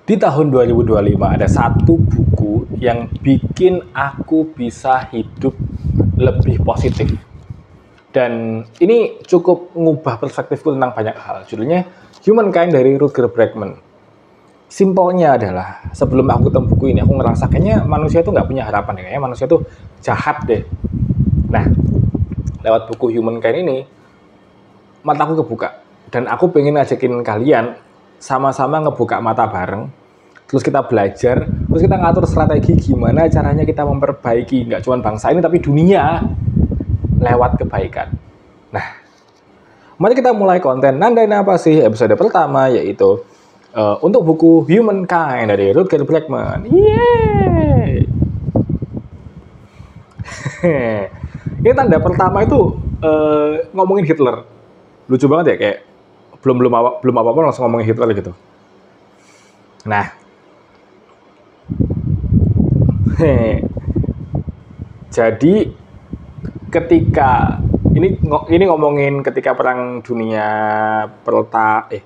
Di tahun 2025 ada satu buku yang bikin aku bisa hidup lebih positif. Dan ini cukup mengubah perspektifku tentang banyak hal. Judulnya Humankind dari Rutger Bregman. Simpelnya adalah, sebelum aku ketemu buku ini, aku ngerasa kayaknya manusia itu nggak punya harapan. Kayaknya manusia itu jahat deh. Nah, lewat buku Humankind ini, mataku kebuka. Dan aku pengen ngajakin kalian sama-sama ngebuka mata bareng, terus kita belajar, terus kita ngatur strategi gimana caranya kita memperbaiki nggak cuma bangsa ini tapi dunia lewat kebaikan. Nah, mari kita mulai konten Nandain Apa Sih episode pertama, yaitu untuk buku Humankind dari Rutger Bregman. Yeay! Ini tanda pertama itu ngomongin Hitler. Lucu banget ya, kayak belum apa-apa langsung ngomongin Hitler gitu. Nah, jadi ketika ini ngomongin ketika perang dunia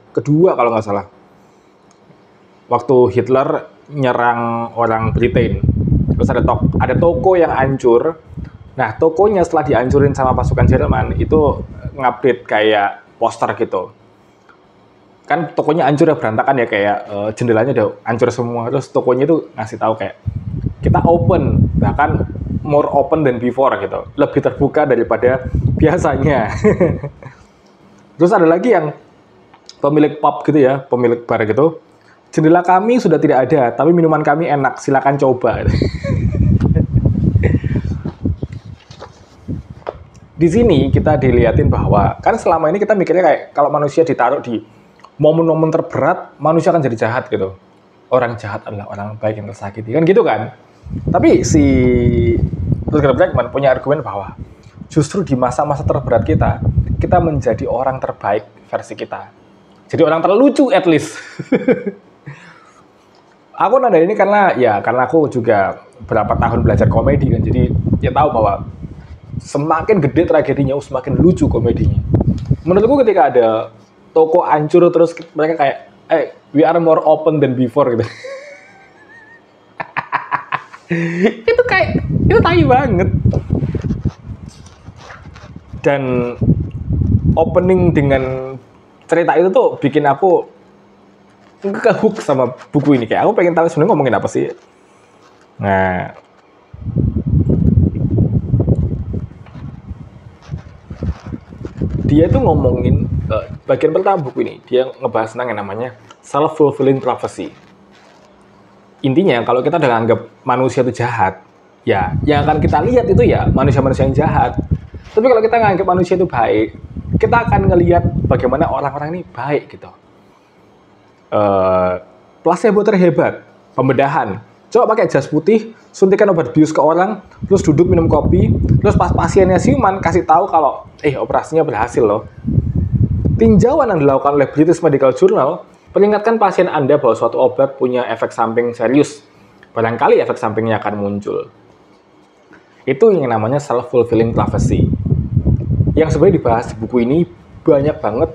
kedua kalau nggak salah, waktu Hitler nyerang orang Britain, terus ada toko yang hancur. Nah, tokonya setelah dihancurin sama pasukan Jerman itu ngupdate kayak poster gitu. Kan tokonya hancur ya, berantakan ya, kayak jendelanya udah hancur semua. Terus tokonya itu ngasih tahu kayak kita open, bahkan more open than before gitu, lebih terbuka daripada biasanya. Terus ada lagi yang pemilik pub gitu ya, pemilik bar gitu, jendela kami sudah tidak ada, tapi minuman kami enak, silakan coba. Di sini kita dilihatin bahwa kan selama ini kita mikirnya kayak kalau manusia ditaruh di momen-momen terberat, manusia akan jadi jahat gitu. Orang jahat adalah orang baik yang tersakiti, kan gitu kan? Tapi si Rutger Bregman punya argumen bahwa justru di masa-masa terberat kita menjadi orang terbaik versi kita. Jadi orang terlucu at least. Aku nada ini karena aku juga berapa tahun belajar komedi kan, jadi ya tahu bahwa semakin gede tragedinya, semakin lucu komedinya. Menurutku ketika ada toko hancur terus mereka kayak, we are more open than before gitu. itu tai banget. Dan opening dengan cerita itu tuh bikin aku kehook sama buku ini. Kayak aku pengen tahu sebenarnya ngomongin apa sih. Nah, dia itu ngomongin bagian pertama buku ini, dia ngebahas tentang yang namanya self-fulfilling prophecy. Intinya kalau kita udah nganggap manusia itu jahat, ya yang akan kita lihat itu ya manusia-manusia yang jahat. Tapi kalau kita nganggap manusia itu baik, kita akan ngelihat bagaimana orang-orang ini baik gitu. Placebo terhebat, pembedahan. Coba pakai jas putih, suntikan obat bius ke orang, terus duduk minum kopi, terus pas pasiennya siuman, kasih tahu kalau operasinya berhasil loh. Tinjauan yang dilakukan oleh British Medical Journal peringatkan pasien Anda bahwa suatu obat punya efek samping serius. Barangkali efek sampingnya akan muncul. Itu yang namanya self-fulfilling prophecy. Yang sebenarnya dibahas di buku ini banyak banget.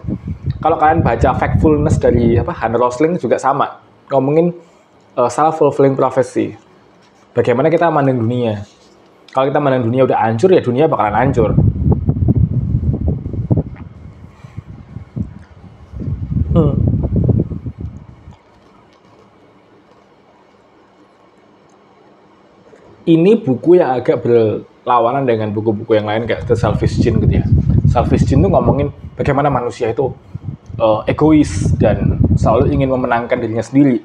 Kalau kalian baca Factfulness dari Han Rosling juga sama, ngomongin self-fulfilling prophecy. Bagaimana kita mandang dunia. Kalau kita mandang dunia udah hancur, ya dunia bakalan hancur. Ini buku yang agak berlawanan dengan buku-buku yang lain kayak The Selfish Gene gitu ya. Selfish Gene tuh ngomongin bagaimana manusia itu egois dan selalu ingin memenangkan dirinya sendiri.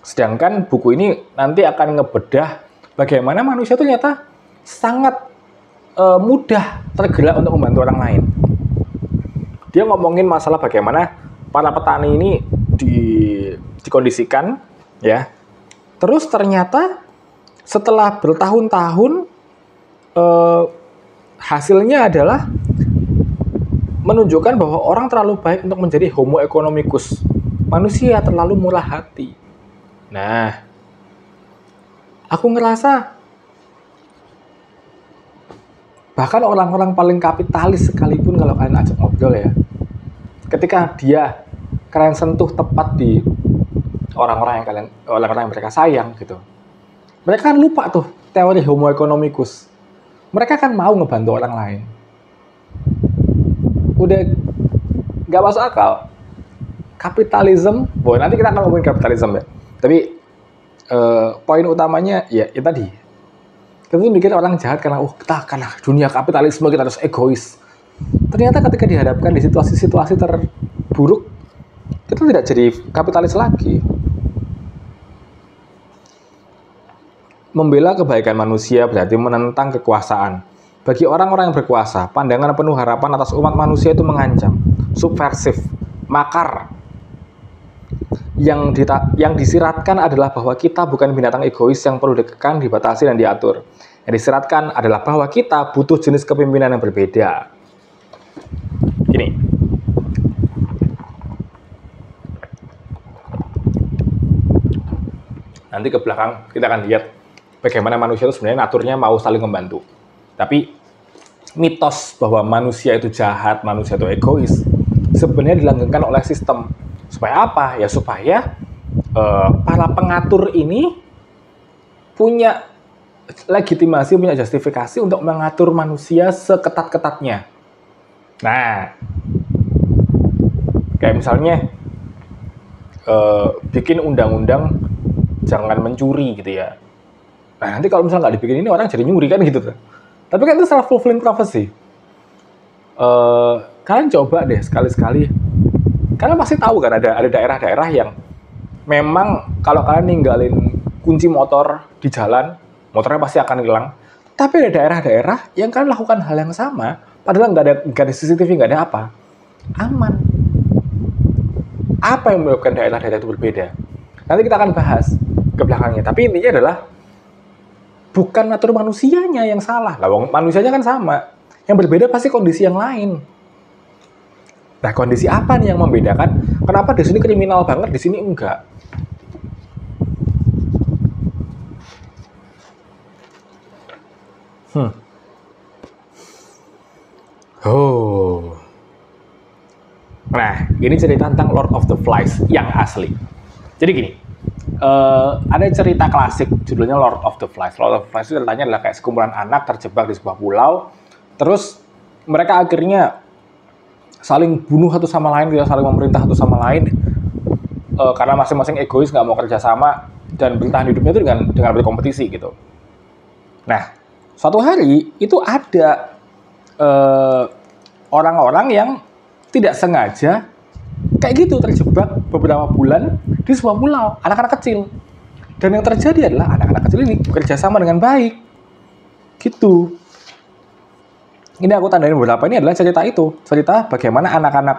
Sedangkan buku ini nanti akan ngebedah bagaimana manusia itu ternyata sangat mudah tergerak untuk membantu orang lain. Dia ngomongin masalah bagaimana para petani ini dikondisikan, ya. Terus ternyata setelah bertahun-tahun hasilnya adalah menunjukkan bahwa orang terlalu baik untuk menjadi homo economicus. Manusia terlalu murah hati. Nah, aku ngerasa bahkan orang-orang paling kapitalis sekalipun kalau kalian ajak ngobrol ya, ketika kalian sentuh tepat di orang-orang yang mereka sayang gitu. Mereka kan lupa tuh teori homo economicus. Mereka kan mau ngebantu orang lain. Udah nggak masuk akal. Kapitalisme, nanti kita akan ngomongin kapitalisme ya. Tapi poin utamanya ya tadi. Kita tuh mikir orang jahat karena karena dunia kapitalisme kita harus egois. Ternyata ketika dihadapkan di situasi-situasi terburuk, kita tidak jadi kapitalis lagi. Membela kebaikan manusia berarti menentang kekuasaan. Bagi orang-orang yang berkuasa, pandangan penuh harapan atas umat manusia itu mengancam, subversif, makar. Yang disiratkan adalah bahwa kita bukan binatang egois yang perlu dikekang, dibatasi, dan diatur. Yang disiratkan adalah bahwa kita butuh jenis kepemimpinan yang berbeda. Gini. Nanti ke belakang kita akan lihat bagaimana manusia itu sebenarnya naturnya mau saling membantu. Tapi mitos bahwa manusia itu jahat, manusia itu egois, sebenarnya dilanggengkan oleh sistem. Supaya apa? Ya supaya para pengatur ini punya legitimasi, punya justifikasi untuk mengatur manusia seketat-ketatnya. Nah, kayak misalnya bikin undang-undang jangan mencuri gitu ya. Nah, nanti kalau misalnya nggak dibikin ini, orang jadi nyuri kan gitu tuh. Tapi kan itu self-fulfilling prophecy. Kalian coba deh sekali-sekali. Kalian pasti tahu kan ada daerah-daerah yang memang kalau kalian ninggalin kunci motor di jalan, motornya pasti akan hilang. Tapi ada daerah-daerah yang kalian lakukan hal yang sama, padahal nggak ada CCTV, nggak ada apa. Aman. Apa yang menyebabkan daerah-daerah itu berbeda? Nanti kita akan bahas ke belakangnya. Tapi intinya adalah bukan atur manusianya yang salah. Lah, manusianya kan sama. Yang berbeda pasti kondisi yang lain. Nah, kondisi apa nih yang membedakan? Kenapa di sini kriminal banget, di sini enggak? Nah, ini cerita tentang Lord of the Flies yang asli. Jadi gini, ada cerita klasik judulnya Lord of the Flies. Lord of the Flies itu ceritanya adalah kayak sekumpulan anak terjebak di sebuah pulau. Terus mereka akhirnya saling bunuh satu sama lain, saling memerintah satu sama lain, karena masing-masing egois, nggak mau kerjasama dan bertahan hidupnya itu dengan berkompetisi gitu. Nah, suatu hari itu ada orang-orang yang tidak sengaja kayak gitu terjebak beberapa bulan di sebuah pulau, anak-anak kecil. Dan yang terjadi adalah anak-anak kecil ini bekerja sama dengan baik, gitu. Ini aku tandain beberapa, ini adalah cerita bagaimana anak-anak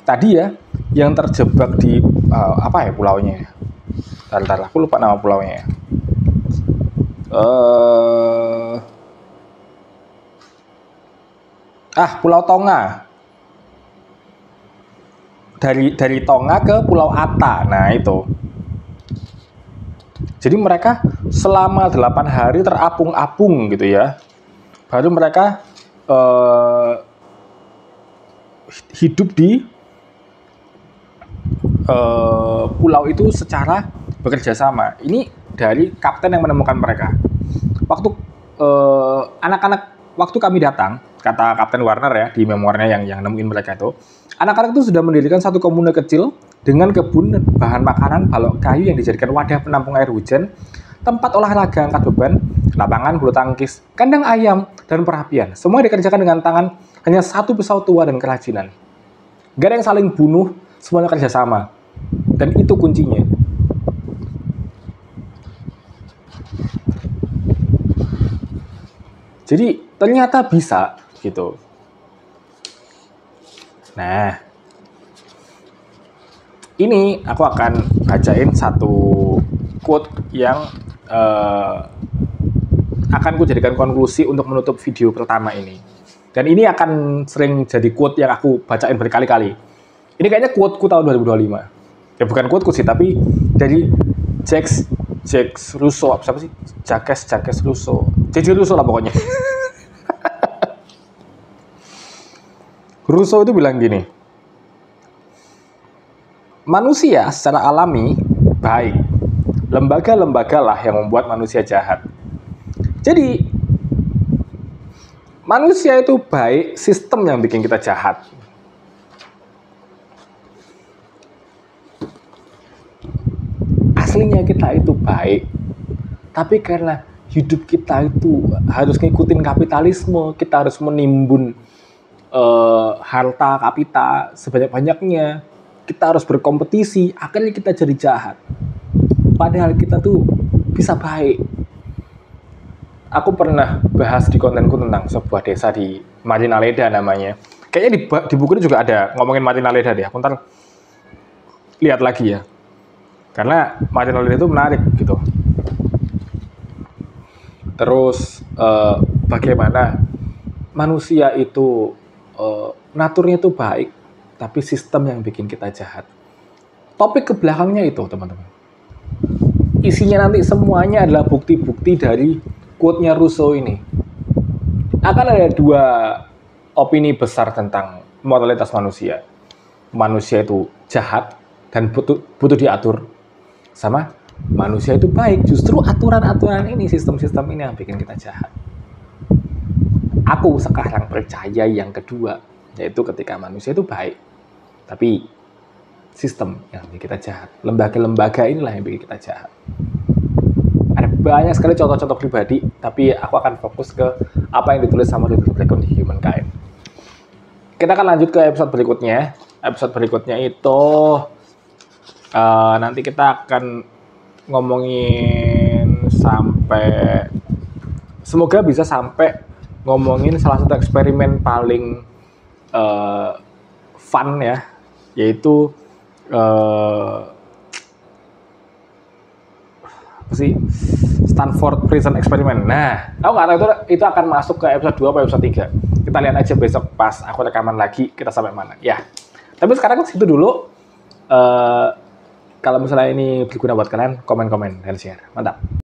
tadi ya yang terjebak di pulaunya. Bentar, aku lupa nama pulaunya. Pulau Tonga. Dari Tonga ke Pulau Ata. Nah, itu. Jadi mereka selama 8 hari terapung-apung gitu ya. Baru mereka hidup di pulau itu secara bekerja sama. Ini dari kapten yang menemukan mereka. Waktu kami datang, kata Kapten Warner ya di memoirnya yang nemuin mereka itu, anak-anak itu sudah mendirikan satu komune kecil dengan kebun bahan makanan, balok kayu yang dijadikan wadah penampung air hujan, tempat olahraga angkat beban, lapangan bulu tangkis, kandang ayam, dan perapian. Semua dikerjakan dengan tangan, hanya satu pisau tua dan kerajinan. Gak ada yang saling bunuh, semuanya kerjasama. Dan itu kuncinya. Jadi ternyata bisa gitu. Nah, ini aku akan bacain satu quote yang akan ku jadikan konklusi untuk menutup video pertama ini. Dan ini akan sering jadi quote yang aku bacain berkali-kali. Ini kayaknya quote-ku tahun 2025. Ya bukan quote-ku sih, tapi dari Jacques Rousseau, siapa sih? Jacques Rousseau. Jacques Rousseau lah pokoknya. Rousseau itu bilang gini, manusia secara alami baik. Lembaga-lembaga lah yang membuat manusia jahat. Jadi, manusia itu baik, sistem yang bikin kita jahat. Aslinya kita itu baik, tapi karena hidup kita itu harus ngikutin kapitalisme, kita harus menimbun harta kapita sebanyak-banyaknya, kita harus berkompetisi, akhirnya kita jadi jahat. Padahal kita tuh bisa baik. Aku pernah bahas di kontenku tentang sebuah desa di Marina Leda namanya. Kayaknya di buku ini juga ada ngomongin Marina Leda deh. Aku ntar lihat lagi ya. Karena Marina Leda itu menarik gitu. Terus bagaimana manusia itu naturnya itu baik, tapi sistem yang bikin kita jahat. Topik ke belakangnya itu, teman-teman. Isinya nanti semuanya adalah bukti-bukti dari quote-nya Rousseau ini. Akan ada dua opini besar tentang moralitas manusia. Manusia itu jahat dan butuh diatur. Sama manusia itu baik. Justru aturan-aturan ini, sistem-sistem ini yang bikin kita jahat. Aku sekarang percaya yang kedua, yaitu ketika manusia itu baik, tapi sistem yang bikin kita jahat. Lembaga-lembaga inilah yang bikin kita jahat. Ada banyak sekali contoh-contoh pribadi, tapi aku akan fokus ke apa yang ditulis sama Little Black on Humankind. Kita akan lanjut ke episode berikutnya. Episode berikutnya itu nanti kita akan ngomongin sampai, semoga bisa sampai ngomongin salah satu eksperimen paling fun ya, yaitu apa sih, Stanford Prison Experiment. Nah, aku nggak tahu itu akan masuk ke episode 2 atau episode 3. Kita lihat aja besok pas aku rekaman lagi kita sampai mana. Ya, tapi sekarang situ dulu. Kalau misalnya ini berguna buat kalian, komen-komen dan share. Mantap.